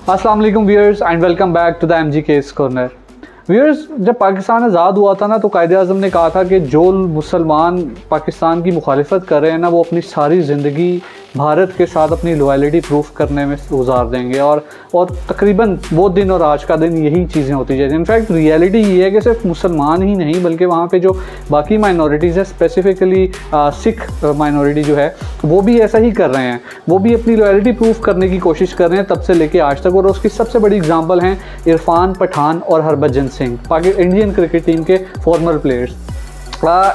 अस्सलाम वालेकुम viewers and welcome back to the MG case corner. Viewers, जब पाकिस्तान आज़ाद हुआ था ना तो कायदे आज़म ने कहा था कि जो मुसलमान पाकिस्तान की मुखालिफत कर रहे हैं ना वो अपनी सारी ज़िंदगी भारत के साथ अपनी लॉयल्टी प्रूफ करने में गुजार देंगे और तकरीबन वो दिन और आज का दिन यही चीज़ें होती जाती हैं। इनफैक्ट रियलिटी ये है कि सिर्फ मुसलमान ही नहीं बल्कि वहाँ पे जो बाकी माइनॉरिटीज़ हैं, स्पेसिफ़िकली सिख माइनॉरिटी जो है वो भी ऐसा ही कर रहे हैं। वो भी अपनी लॉयल्टी प्रूफ करने की कोशिश कर रहे हैं तब से लेके आज तक। और उसकी सबसे बड़ी एग्जांपल हैं इरफान पठान और Harbhajan Singh, Indian cricket team के फॉर्मर प्लेयर्स।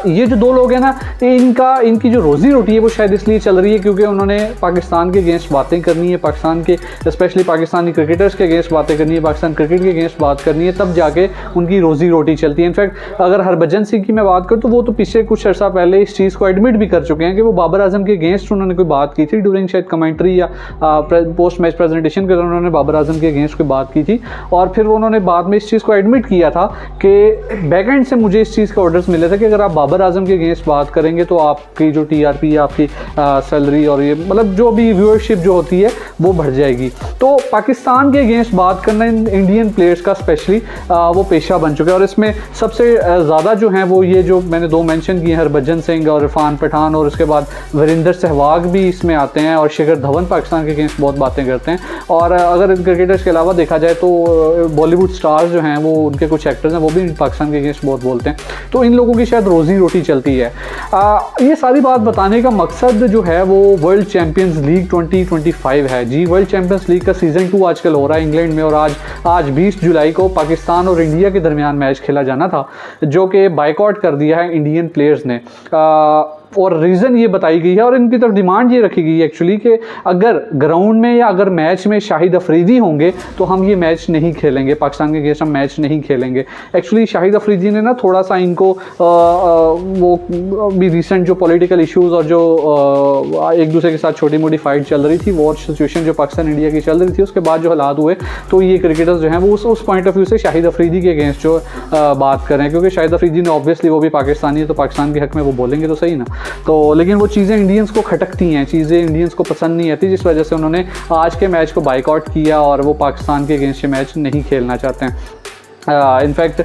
ये जो दो लोग हैं ना, इनकी जो रोज़ी रोटी है वो शायद इसलिए चल रही है क्योंकि उन्होंने पाकिस्तान के अगेंस्ट बातें करनी है, पाकिस्तान के स्पेशली पाकिस्तानी क्रिकेटर्स के अगेंस्ट बातें करनी है, पाकिस्तान क्रिकेट के अगेंस्ट बात करनी है, तब जाके उनकी रोज़ी रोटी चलती है। इनफैक्ट अगर हरभजन सिंह की मैं बात करूँ तो वो तो पिछले कुछ अर्सा पहले इस चीज़ को एडमिट भी कर चुके हैं कि वो बाबर आजम के अगेंस्ट उन्होंने कोई बात की थी ड्यूरिंग शायद कमेंट्री या पोस्ट मैच प्रेजेंटेशन के दौरान उन्होंने बाबर आजम के अगेंस्ट कोई बात की थी। और फिर उन्होंने बाद में इस चीज़ को एडमिट किया था कि बैक एंड से मुझे इस चीज़ के ऑर्डर्स मिले थे कि अगर आप बाबर आजम के अगेंस्ट बात करेंगे तो आपकी जो टीआरपी या आपकी सैलरी और ये मतलब जो भी व्यूअरशिप जो होती है वो बढ़ जाएगी। तो पाकिस्तान के अगेंस्ट बात करना इंडियन प्लेयर्स का स्पेशली वो पेशा बन चुका है। और इसमें सबसे ज़्यादा जो हैं वो ये जो मैंने दो मेंशन किए, हरभजन सिंह और इरफान पठान, और उसके बाद वीरेंद्र सहवाग भी इसमें आते हैं, और शिखर धवन पाकिस्तान के अगेंस्ट बहुत बातें करते हैं। और अगर इन क्रिकेटर्स के अलावा देखा जाए तो बॉलीवुड स्टार्स जो हैं वो उनके कुछ एक्टर्स हैं वो भी पाकिस्तान के अगेंस्ट बहुत बोलते हैं। तो इन लोगों की शायद रोज़ी रोटी चलती है। ये सारी बात बताने का मकसद जो है वो वर्ल्ड चैंपियंस लीग 2025 है जी। वर्ल्ड चैंपियंस लीग का सीज़न 2 आजकल हो रहा है इंग्लैंड में, और आज 20 जुलाई को पाकिस्तान और इंडिया के दरमियान मैच खेला जाना था जो कि बायकॉट कर दिया है इंडियन प्लेयर्स ने। और रीज़न ये बताई गई है और इनकी तरफ डिमांड ये रखी गई है एक्चुअली कि अगर ग्राउंड में या अगर मैच में शाहिद अफरीदी होंगे तो हम ये मैच नहीं खेलेंगे, पाकिस्तान के अगेंस्ट हम मैच नहीं खेलेंगे। एक्चुअली शाहिद अफरीदी ने ना थोड़ा सा इनको वो भी रिसेंट जो पॉलिटिकल इश्यूज़ और जो एक दूसरे के साथ छोटी मोटी फाइट चल रही थी, वॉर सिचुएशन जो पाकिस्तान इंडिया की चल रही थी, उसके बाद जो हालात हुए तो ये क्रिकेटर्स जो हैं वो उस पॉइंट ऑफ व्यू से शाहिद अफरीदी के अगेंस्ट जो बात करें, क्योंकि शाहिद अफरीदी ने ऑब्वियसली वो भी पाकिस्तानी है तो पाकिस्तान के हक़ में वो बोलेंगे तो सही ना। तो लेकिन वो चीज़ें इंडियंस को खटकती हैं, चीज़ें इंडियंस को पसंद नहीं आती, जिस वजह से उन्होंने आज के मैच को बायकॉट किया और वो पाकिस्तान के अगेंस्ट ये मैच नहीं खेलना चाहते हैं। इनफैक्ट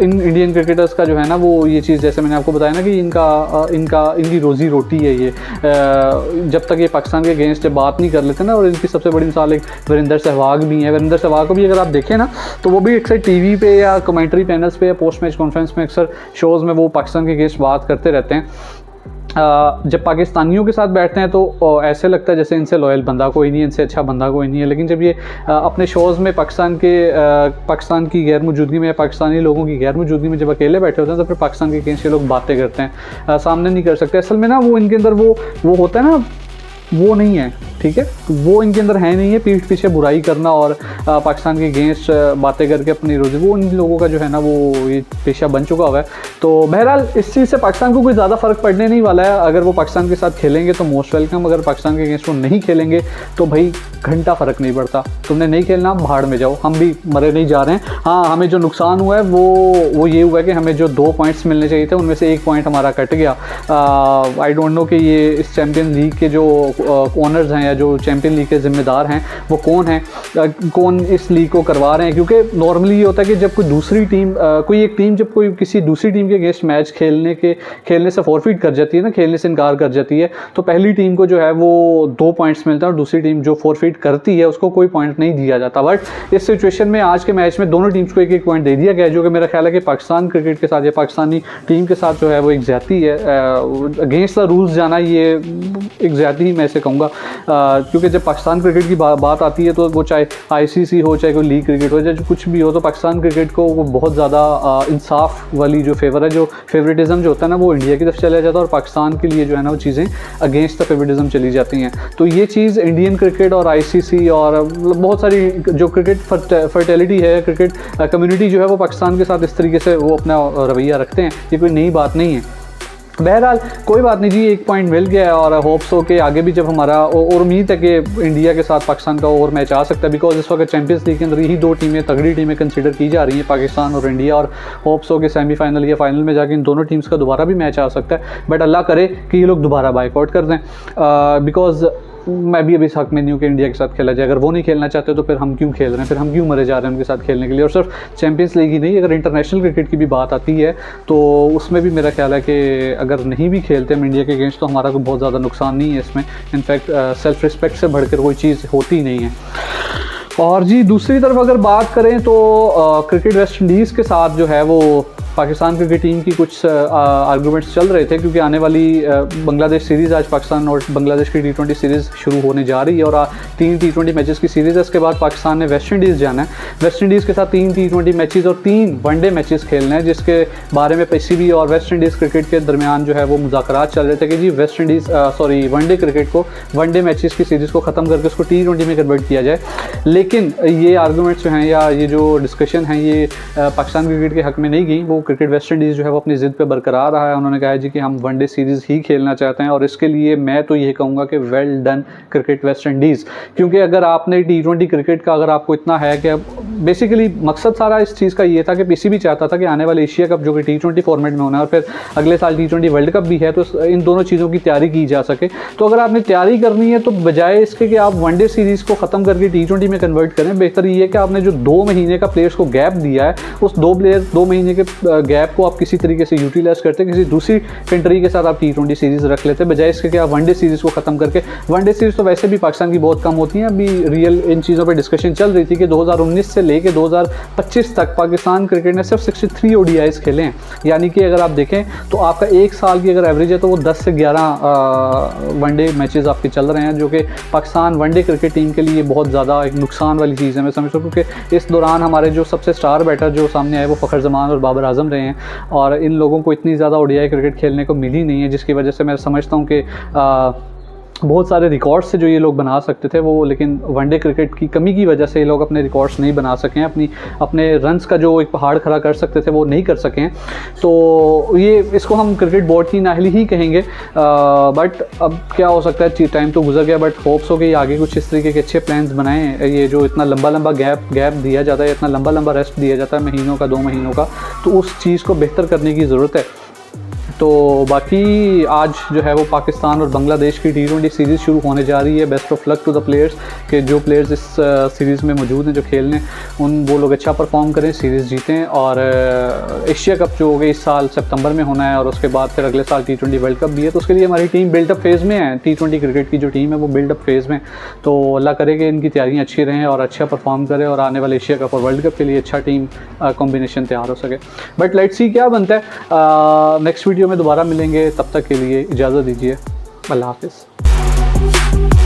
इन इंडियन क्रिकेटर्स का जो है ना वो ये चीज़ जैसे मैंने आपको बताया ना कि इनकी रोज़ी रोटी है ये। जब तक ये पाकिस्तान के अगेंस्ट बात नहीं कर लेते ना, और इनकी सबसे बड़ी मिसाल एक वीरेंद्र सहवाग भी है। वीरेंद्र सहवाग को भी अगर आप देखें ना तो वो भी अक्सर टीवी पे या कमेंट्री पैनल्स पे या पोस्ट मैच कॉन्फ्रेंस में अक्सर शोज़ में वो पाकिस्तान के अगेंस्ट बात करते रहते हैं। जब पाकिस्तानियों के साथ बैठते हैं तो ऐसे लगता है जैसे इनसे लॉयल बंदा कोई नहीं है, इनसे अच्छा बंदा कोई नहीं है। लेकिन जब ये अपने शोज़ में पाकिस्तान की गैर मौजूदगी में, पाकिस्तानी लोगों की गैर मौजूदगी में जब अकेले बैठे होते हैं तो फिर पाकिस्तान के अगेंस्ट ये लोग बातें करते हैं, सामने नहीं कर सकते। असल में ना वो इनके अंदर वो होता है ना, वो नहीं है, ठीक है, वो इनके अंदर है नहीं है पीठ पीछे बुराई करना और पाकिस्तान के अगेंस्ट बातें करके अपनी रोज़ी, वो इन लोगों का जो है ना वो ये पेशा बन चुका हुआ है। तो बहरहाल इस चीज़ से पाकिस्तान को कोई ज़्यादा फ़र्क पड़ने नहीं वाला है। अगर वो पाकिस्तान के साथ खेलेंगे तो मोस्ट वेलकम, अगर पाकिस्तान के अगेंस्ट वो नहीं खेलेंगे तो भाई घंटा फ़र्क नहीं पड़ता, तुमने नहीं खेलना भाड़ में जाओ, हम भी मरे नहीं जा रहे हैं। हाँ, हमें जो नुकसान हुआ है वो ये हुआ है कि हमें जो 2 पॉइंट्स मिलने चाहिए थे उनमें से 1 पॉइंट हमारा कट गया। आई डोंट नो कि ये इस चैम्पियन लीग के जो ओनर्स हैं या जो चैम्पियन लीग के ज़िम्मेदार हैं वो कौन हैं, कौन इस लीग को करवा रहे हैं। क्योंकि नॉर्मली ये होता है कि जब कोई दूसरी टीम कोई एक टीम जब कोई किसी दूसरी टीम के अगेंस्ट मैच खेलने से फॉरफिट कर जाती है ना, खेलने से इनकार कर जाती है, तो पहली टीम को जो है वो 2 पॉइंट्स मिलता है और दूसरी टीम जो फॉरफिट करती है उसको कोई पॉइंट नहीं दिया जाता। बट इस सिचुएशन में आज के मैच में दोनों टीम्स को 1-1 पॉइंट दे दिया गया, जो कि मेरा ख्याल है कि पाकिस्तान क्रिकेट के साथ या पाकिस्तानी टीम के साथ जो है वो एक ज़्यादती है, अगेंस्ट द रूल्स जाना ये एक ज़्यादती ही मैं इसे कहूँगा। क्योंकि जब पाकिस्तान क्रिकेट की बात आती है तो वो चाहे आईसीसी हो, चाहे कोई लीग क्रिकेट हो, चाहे कुछ भी हो, तो पाकिस्तान क्रिकेट को वो बहुत ज़्यादा इंसाफ वाली जो फेवर है, जो फेवरेटिज़म जो होता है ना वो इंडिया की तरफ चला जाता है और पाकिस्तान के लिए जो है ना वो चीज़ें अगेंस्ट द फेवरेटिज़म चली जाती हैं। तो ये चीज़ इंडियन क्रिकेट और आईसीसी और बहुत सारी जो क्रिकेट फर्टिलिटी है, क्रिकेट कम्युनिटी जो है वो पाकिस्तान के साथ इस तरीके से वो अपना रवैया रखते हैं, ये कोई नई बात नहीं है। बहरहाल कोई बात नहीं जी, 1 पॉइंट मिल गया है और होप्स हो कि आगे भी जब हमारा और उम्मीद है कि इंडिया के साथ पाकिस्तान का और मैच आ सकता है, बिकॉज इस वक्त चैंपियंस लीग के अंदर यही 2 टीमें तगड़ी टीमें कंसीडर की जा रही हैं, पाकिस्तान और इंडिया। और होप्स हो कि सेमीफाइनल या फाइनल में जाके इन दोनों टीम्स का दोबारा भी मैच आ सकता है। बट अल्लाह करे कि ये लोग दोबारा बायकॉट कर दें, बिकॉज मैं भी अभी इस हक में नहीं हूँ कि इंडिया के साथ खेला जाए। अगर वो नहीं खेलना चाहते तो फिर हम क्यों खेल रहे हैं, फिर हम क्यों मरे जा रहे हैं उनके साथ खेलने के लिए। और सिर्फ चैम्पियंस लीग ही नहीं, अगर इंटरनेशनल क्रिकेट की भी बात आती है तो उसमें भी मेरा ख्याल है कि अगर नहीं भी खेलते हम इंडिया के अगेंस्ट तो हमारा कोई बहुत ज़्यादा नुकसान नहीं है इसमें। इनफैक्ट सेल्फ रिस्पेक्ट से बढ़कर कोई चीज़ होती नहीं है। और जी दूसरी तरफ अगर बात करें तो क्रिकेट वेस्ट इंडीज़ के साथ जो है वो पाकिस्तान क्रिकेट टीम की कुछ आर्गूमेंट्स चल रहे थे, क्योंकि आने वाली बांग्लादेश सीरीज़, आज पाकिस्तान और बांग्लादेश की T20 सीरीज़ शुरू होने जा रही है और 3 T20 मैचेस की सीरीज़ है। इसके बाद पाकिस्तान ने वेस्ट इंडीज़ जाना है। वेस्ट इंडीज़ के साथ 3 T20 मैचेस और 3 वनडे मैचेस खेलने हैं, जिसके बारे में PCB और वेस्ट इंडीज़ क्रिकेट के दरमियान जो है वो मुज़ाकरात चल रहे थे कि जी वेस्ट इंडीज़ वनडे क्रिकेट को, वनडे मैचेस की सीरीज़ को ख़त्म करके उसको T20 में कन्वर्ट किया जाए। लेकिन ये आर्गूमेंट्स जो हैं या ये जो डिस्कशन है ये पाकिस्तान क्रिकेट के हक़ में नहीं गई। वो क्रिकेट वेस्ट इंडीज़ जो है वो अपनी ज़िद पे बरकरार रहा है। उन्होंने कहा है जी कि हम वनडे सीरीज़ ही खेलना चाहते हैं और इसके लिए मैं तो ये कहूँगा कि well done cricket West Indies. क्योंकि अगर आपने T20 क्रिकेट का अगर आपको इतना है कि बेसिकली मकसद सारा इस चीज़ का ये था कि PCB चाहता था कि आने वाले एशिया कप जो कि T20 फॉर्मेट में होना है और फिर अगले साल T20 वर्ल्ड कप भी है, तो इन दोनों चीज़ों की तैयारी की जा सके। तो अगर आपने तैयारी करनी है तो बजाय इसके कि आप वनडे सीरीज़ को ख़त्म करके T20 में कन्वर्ट करें, बेहतर ये है कि आपने जो 2 महीने का प्लेयर्स को गैप दिया है उस 2 महीने के गैप को आप किसी तरीके से यूटिलाइज करते, किसी दूसरी कंट्री के साथ आप T20 सीरीज़ रख लेते, बजाय इसके कि आप वनडे सीरीज़ को ख़त्म करके। वनडे सीरीज़ तो वैसे भी पाकिस्तान की बहुत कम होती हैं। अभी रियल इन चीज़ों पर डिस्कशन चल रही थी कि 2019 से लेके 2025 तक पाकिस्तान क्रिकेट ने सिर्फ 63 ODIs खेले हैं। यानी कि अगर आप देखें तो आपका एक साल की अगर एवरेज है तो वो 10 से 11 वनडे मैचेस आपके चल रहे हैं, जो कि पाकिस्तान वनडे क्रिकेट टीम के लिए बहुत ज़्यादा एक नुकसान वाली चीज़ है मैं समझता हूँ। क्योंकि इस दौरान हमारे जो सबसे स्टार बैटर जो सामने आए वो फ़खर जमान और बाबर आजम रहे हैं और इन लोगों को इतनी ज़्यादा ODI क्रिकेट खेलने को मिली नहीं है, जिसकी वजह से मैं समझता हूँ कि बहुत सारे रिकॉर्ड्स से जो ये लोग बना सकते थे वो, लेकिन वनडे क्रिकेट की कमी की वजह से ये लोग अपने रिकॉर्ड्स नहीं बना सके हैं, अपने रन्स का जो एक पहाड़ खड़ा कर सकते थे वो नहीं कर सके हैं। तो ये इसको हम क्रिकेट बोर्ड की नाअहली ही कहेंगे। बट अब क्या हो सकता है, टाइम तो गुजर गया, बट होप्स हो कि आगे कुछ इस तरीके के अच्छे प्लान्स बनाएं। ये जो इतना लंबा गैप दिया जाता है, इतना लंबा रेस्ट दिया जाता है महीनों का, 2 महीनों का, तो उस चीज़ को बेहतर करने की ज़रूरत है। तो बाकी आज जो है वो पाकिस्तान और बांग्लादेश की T20 सीरीज़ शुरू होने जा रही है। Best of luck to the players कि जो प्लेयर्स इस सीरीज़ में मौजूद हैं जो खेलने, वो लोग अच्छा परफॉर्म करें, सीरीज़ जीतें और एशिया कप जो होगा इस साल सितंबर में होना है और उसके बाद फिर अगले साल T20 वर्ल्ड कप भी है। तो उसके लिए हमारी टीम बिल्डअप फेज़ में है। T20 क्रिकेट की जो टीम है वो बिल्डअप फेज़ में, तो अल्लाह करे कि इनकी तैयारियाँ अच्छी रहें और अच्छा परफॉर्म करें और आने वाले एशिया कप और वर्ल्ड कप के लिए अच्छा टीम कॉम्बिनेशन तैयार हो सके। बट लेट्स सी क्या बनता है। नेक्स्ट वीडियो में दोबारा मिलेंगे, तब तक के लिए इजाज़त दीजिए। अल्लाह हाफ़िज़।